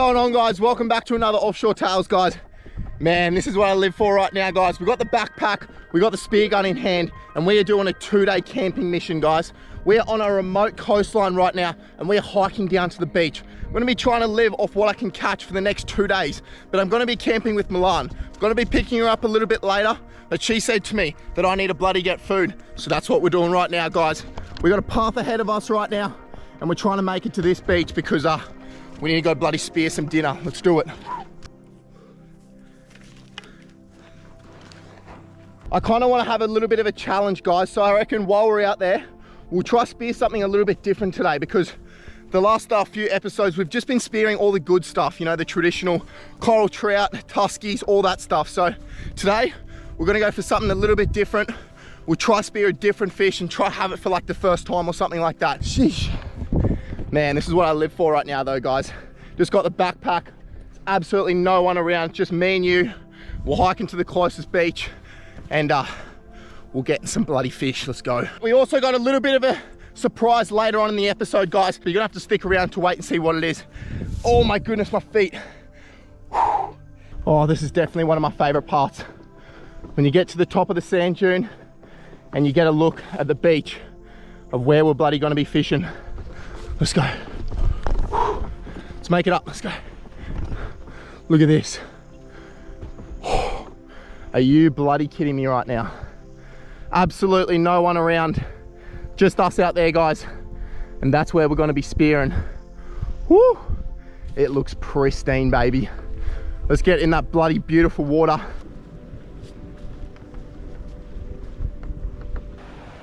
going on, guys? Welcome back to another Offshore Tales, guys. Man, this is what I live for right now, guys. We got the backpack, we got the spear gun in hand, and we are doing a 2-day camping mission, guys. We are on a remote coastline right now, and we are hiking down to the beach. I'm gonna be trying to live off what I can catch for the next 2 days, but I'm gonna be camping with Milan. I'm gonna be picking her up a little bit later, but she said to me that I need to bloody get food. So that's what we're doing right now, guys. We got a path ahead of us right now, and we're trying to make it to this beach because we need to go bloody spear some dinner. Let's do it. I kind of want to have a little bit of a challenge, guys. So I reckon while we're out there, we'll try spear something a little bit different today, because the last few episodes, we've just been spearing all the good stuff, you know, the traditional coral trout, tuskies, all that stuff. So today, we're gonna go for something a little bit different. We'll try spear a different fish and try have it for like the first time or something like that. Sheesh. Man, this is what I live for right now though, guys. Just got the backpack. There's absolutely no one around, just me and you. We're hiking to the closest beach and we'll get some bloody fish. Let's go. We also got a little bit of a surprise later on in the episode, guys. But you're gonna have to stick around to wait and see what it is. Oh my goodness, my feet. Oh, this is definitely one of my favorite parts. When you get to the top of the sand dune and you get a look at the beach of where we're bloody gonna be fishing. Let's go. Let's make it up. Let's go. Look at this. Are you bloody kidding me right now? Absolutely no one around. Just us out there, guys. And that's where we're going to be spearing. Woo! It looks pristine, baby. Let's get in that bloody beautiful water.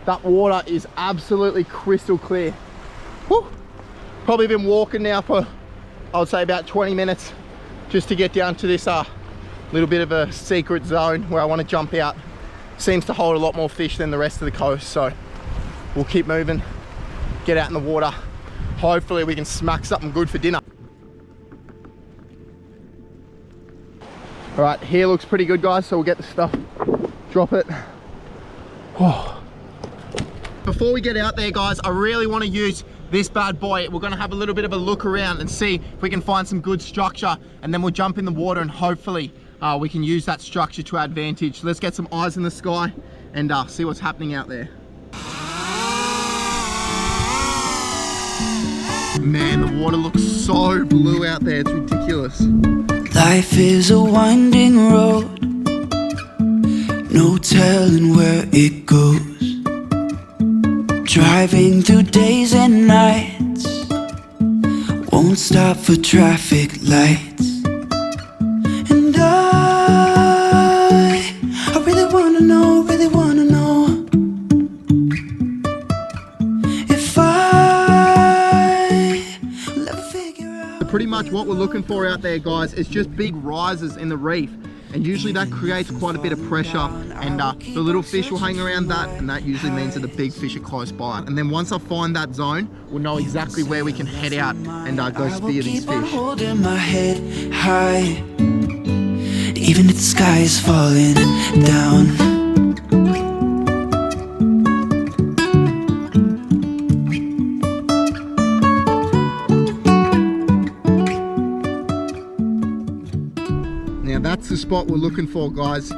That water is absolutely crystal clear. Woo! Probably been walking now for, I would say, about 20 minutes just to get down to this little bit of a secret zone where I want to jump out. Seems to hold a lot more fish than the rest of the coast, so we'll keep moving, get out in the water. Hopefully we can smack something good for dinner. All right, here looks pretty good, guys, so we'll get the stuff, drop it. Oh. Before we get out there, guys, I really want to use this bad boy. We're going to have a little bit of a look around and see if we can find some good structure, and then we'll jump in the water and hopefully we can use that structure to our advantage. Let's get some eyes in the sky and see what's happening out there. Man, the water looks so blue out there, it's ridiculous. Life is a winding road, no telling where it goes. Driving through days and nights, won't stop for traffic lights. And I really wanna know, if I will ever figure out. Pretty much what we're looking for out there, guys, is just big rises in the reef. And usually that creates quite a bit of pressure, and the little fish will hang around that, and that usually means that the big fish are close by. And then once I find that zone, we'll know exactly where we can head out and go spear these fish. Holding my head high, even if the sky is falling down. Now that's the spot we're looking for, guys.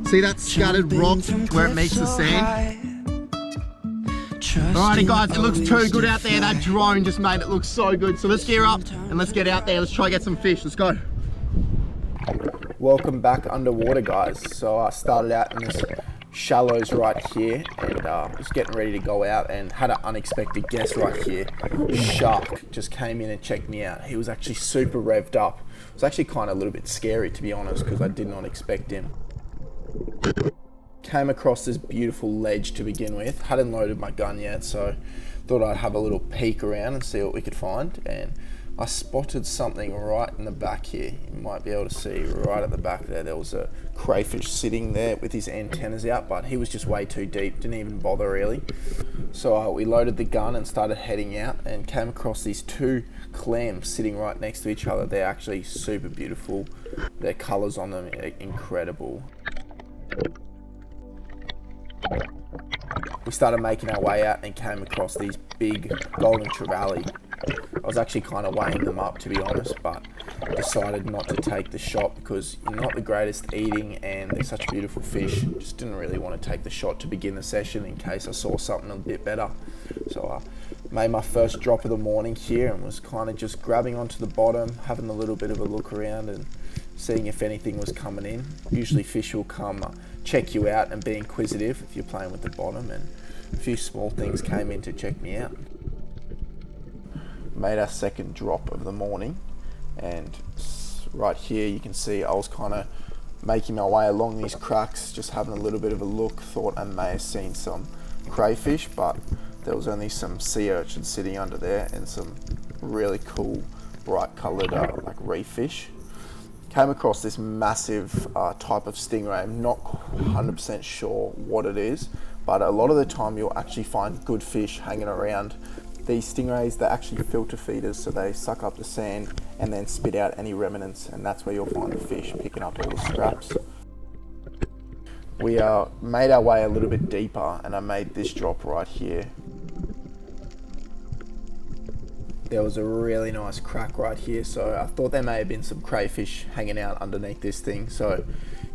See that scattered rock where it meets the sand? Alrighty, guys, it looks too good out there. That drone just made it look so good. So let's gear up and let's get out there. Let's try to get some fish. Let's go. Welcome back underwater, guys. So I started out in this shallows right here and was getting ready to go out and had an unexpected guest right here. Shark just came in and checked me out. He was actually super revved up. It was actually kind of a little bit scary, to be honest, because I did not expect him. Came across this beautiful ledge to begin with. Hadn't loaded my gun yet, so thought I'd have a little peek around and see what we could find. And I spotted something right in the back here. You might be able to see right at the back there. There was a crayfish sitting there with his antennas out, but he was just way too deep. Didn't even bother really. So we loaded the gun and started heading out and came across these two clams sitting right next to each other. They're actually super beautiful. Their colors on them are incredible. We started making our way out and came across these big golden trevally. I was actually kind of weighing them up, to be honest, but decided not to take the shot because you're not the greatest eating and they're such beautiful fish. Just didn't really want to take the shot to begin the session in case I saw something a bit better. So I made my first drop of the morning here and was kind of just grabbing onto the bottom, having a little bit of a look around and seeing if anything was coming in. Usually fish will come check you out and be inquisitive if you're playing with the bottom, and a few small things came in to check me out. Made our second drop of the morning, and right here you can see I was kind of making my way along these cracks, just having a little bit of a look. Thought I may have seen some crayfish, but there was only some sea urchins sitting under there and some really cool bright coloured like reef fish. Came across this massive type of stingray. I'm not 100% sure what it is, but a lot of the time you'll actually find good fish hanging around. These stingrays, they're actually filter feeders, so they suck up the sand and then spit out any remnants, and that's where you'll find the fish picking up all the scraps. We made our way a little bit deeper and I made this drop right here. There was a really nice crack right here, so I thought there may have been some crayfish hanging out underneath this thing. So,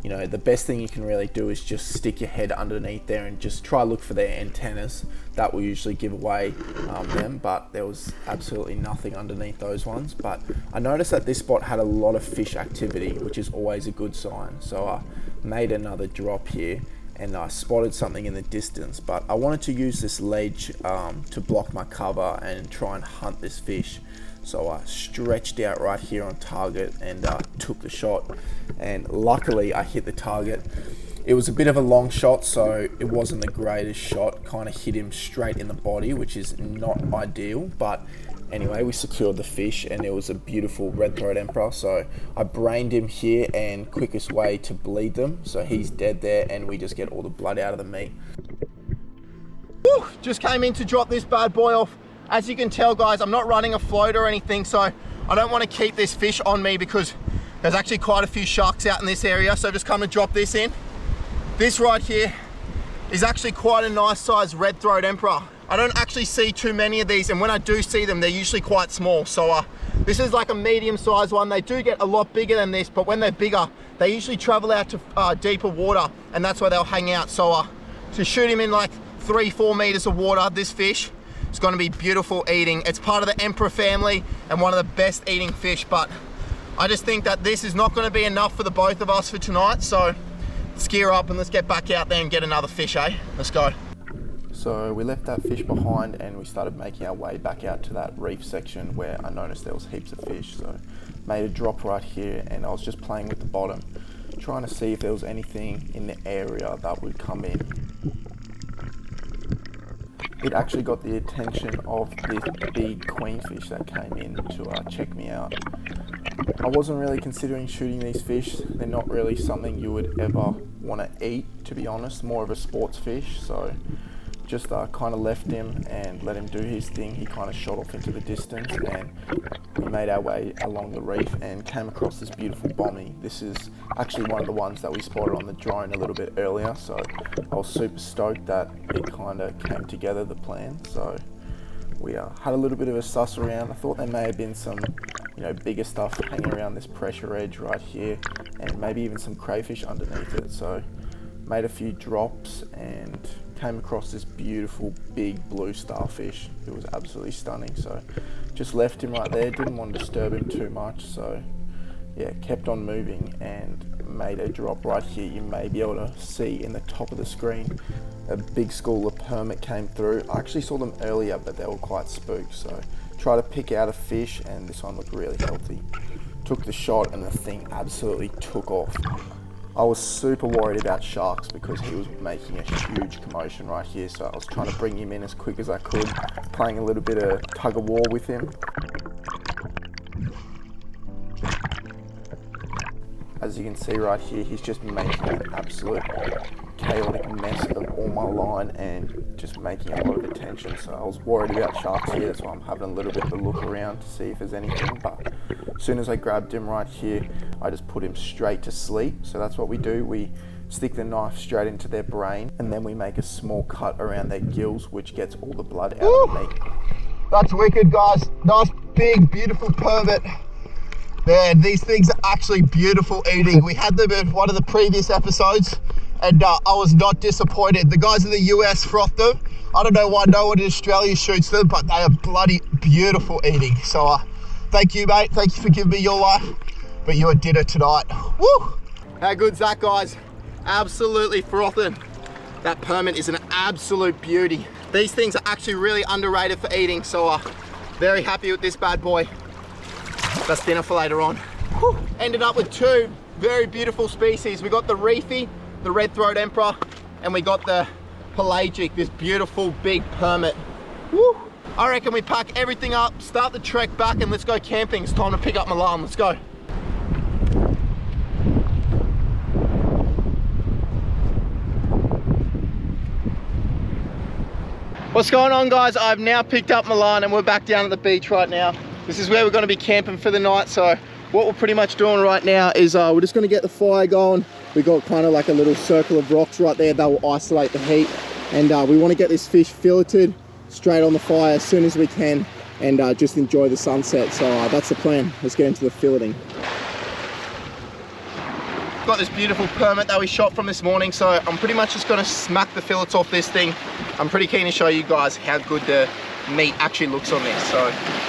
you know, the best thing you can really do is just stick your head underneath there and just try look for their antennas. That will usually give away them, but there was absolutely nothing underneath those ones. But I noticed that this spot had a lot of fish activity, which is always a good sign. So I made another drop here and I spotted something in the distance, but I wanted to use this ledge to block my cover and try and hunt this fish. So I stretched out right here on target and took the shot, and luckily I hit the target. It was a bit of a long shot, so it wasn't the greatest shot. Kind of hit him straight in the body, which is not ideal, but anyway, we secured the fish and it was a beautiful red-throated emperor. So I brained him here, and quickest way to bleed them, so he's dead there and we just get all the blood out of the meat. Woo, just came in to drop this bad boy off. As you can tell, guys, I'm not running a float or anything, so I don't want to keep this fish on me because there's actually quite a few sharks out in this area. So just come and drop this in. This right here is actually quite a nice size red-throated emperor. I don't actually see too many of these, and when I do see them, they're usually quite small. So this is like a medium-sized one. They do get a lot bigger than this, but when they're bigger, they usually travel out to deeper water, and that's where they'll hang out. So to shoot him in like 3-4 meters of water, this fish is going to be beautiful eating. It's part of the emperor family and one of the best eating fish, but I just think that this is not going to be enough for the both of us for tonight. So let's gear up and let's get back out there and get another fish, eh? Let's go. So we left that fish behind and we started making our way back out to that reef section where I noticed there was heaps of fish. So made a drop right here and I was just playing with the bottom, trying to see if there was anything in the area that would come in. It actually got the attention of this big queenfish that came in to check me out. I wasn't really considering shooting these fish. They're not really something you would ever want to eat, to be honest, more of a sports fish. So just kind of left him and let him do his thing. He kind of shot off into the distance and we made our way along the reef and came across this beautiful bommy. This is actually one of the ones that we spotted on the drone a little bit earlier, so I was super stoked that it kind of came together, the plan. So we had a little bit of a suss around. I thought there may have been some, you know, bigger stuff hanging around this pressure edge right here and maybe even some crayfish underneath it. So made a few drops and came across this beautiful big blue starfish. It was absolutely stunning, so just left him right there. Didn't want to disturb him too much, so yeah, kept on moving and made a drop right here. You may be able to see in the top of the screen a big school of permit came through. I actually saw them earlier, but they were quite spooked, so try to pick out a fish and this one looked really healthy. Took the shot and the thing absolutely took off. I was super worried about sharks because he was making a huge commotion right here, so I was trying to bring him in as quick as I could, playing a little bit of tug of war with him. As you can see right here, he's just making an absolute chaotic mess of all my line and just making a lot of attention. So I was worried about sharks here, that's why I'm having a little bit of a look around to see if there's anything. But as soon as I grabbed him right here, I just put him straight to sleep. So that's what we do. We stick the knife straight into their brain and then we make a small cut around their gills, which gets all the blood out of the meat. That's wicked, guys. Nice, big, beautiful permit. Man, these things are actually beautiful eating. We had them in one of the previous episodes, and I was not disappointed. The guys in the US frothed them. I don't know why no one in Australia shoots them, but they are bloody beautiful eating. So thank you, mate. Thank you for giving me your life. But you did it tonight. Woo! How good's that, guys? Absolutely frothing. That permit is an absolute beauty. These things are actually really underrated for eating, so very happy with this bad boy. That's dinner for later on. Whew. Ended up with two very beautiful species. We got the reefy, the red-throat emperor, and we got the pelagic, this beautiful big permit. Woo. I reckon we pack everything up, start the trek back, and let's go camping. It's time to pick up Milan. Let's go. What's going on, guys? I've now picked up Milan and we're back down at the beach right now. This is where we're going to be camping for the night. So what we're pretty much doing right now is we're just going to get the fire going. We got kind of like a little circle of rocks right there that will isolate the heat, and we want to get this fish filleted straight on the fire as soon as we can, and just enjoy the sunset. So that's the plan. Let's get into the filleting. Got this beautiful permit that we shot from this morning, so I'm pretty much just going to smack the fillets off this thing. I'm pretty keen to show you guys how good the meat actually looks on this, so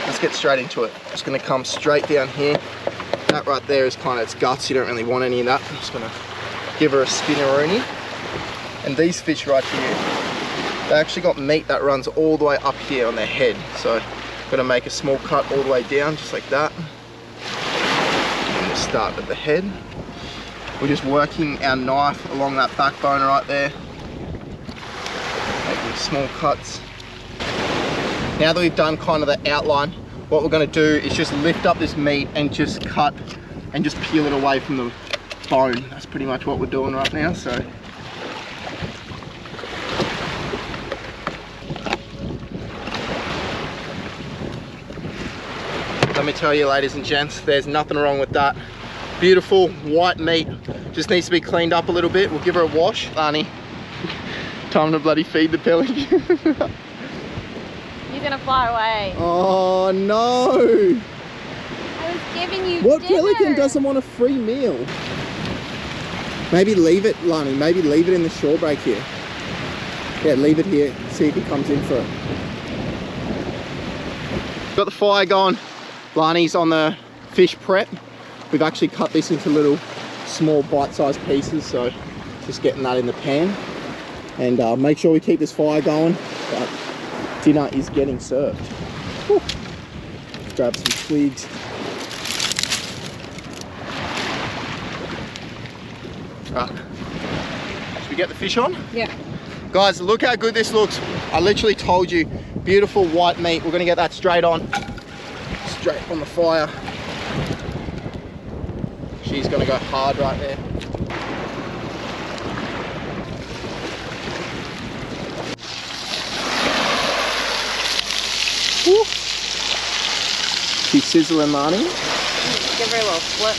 let's get straight into it. Just going to come straight down here. That right there is kind of its guts. You don't really want any of that. I'm just going to give her a spinneroonie. And these fish right here, they actually got meat that runs all the way up here on their head, so I'm going to make a small cut all the way down just like that. And just start at the head. We're just working our knife along that backbone right there, making small cuts. Now that we've done kind of the outline, what we're going to do is just lift up this meat and just cut and just peel it away from the bone. That's pretty much what we're doing right now. So let me tell you, ladies and gents, there's nothing wrong with that. Beautiful white meat, just needs to be cleaned up a little bit. We'll give her a wash. Arnie, time to bloody feed the pelican. You're gonna fly away. Oh no! I was giving you What dinner. pelican doesn't want a free meal? Maybe leave it, Lani, maybe leave it in the shore break here. Yeah, leave it here, see if he comes in for it. Got the fire going. Lani's on the fish prep. We've actually cut this into little small bite-sized pieces, so just getting that in the pan. And make sure we keep this fire going, but dinner is getting served. Whew. Let's grab some twigs. Right. Should we get the fish on? Yeah. Guys, look how good this looks. I literally told you, beautiful white meat. We're gonna get that straight on the fire. She's gonna go hard right there. Woo. She's sizzling, Lani. Give her a little flip.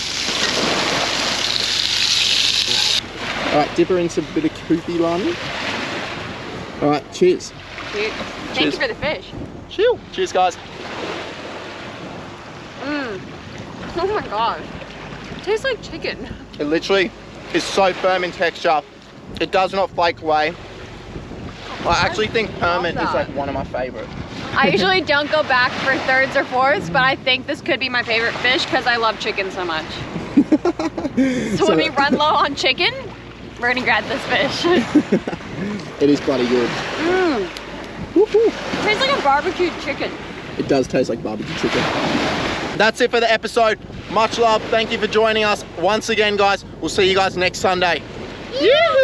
All right, dip her in some bit of koopy, Lani. All right, cheers. Cute. Thank you for the fish. Chill. Cheers, guys. Oh my god. It tastes like chicken. It literally is so firm in texture. It does not flake away. I actually think permit is like one of my favorites. I usually don't go back for thirds or fourths, but I think this could be my favorite fish because I love chicken so much. So when we run low on chicken, we're gonna grab this fish. It is bloody good. It tastes like a barbecued chicken. It does taste like barbecue chicken. That's it for the episode. Much love. Thank you for joining us once again, guys. We'll see you guys next Sunday. Yeah.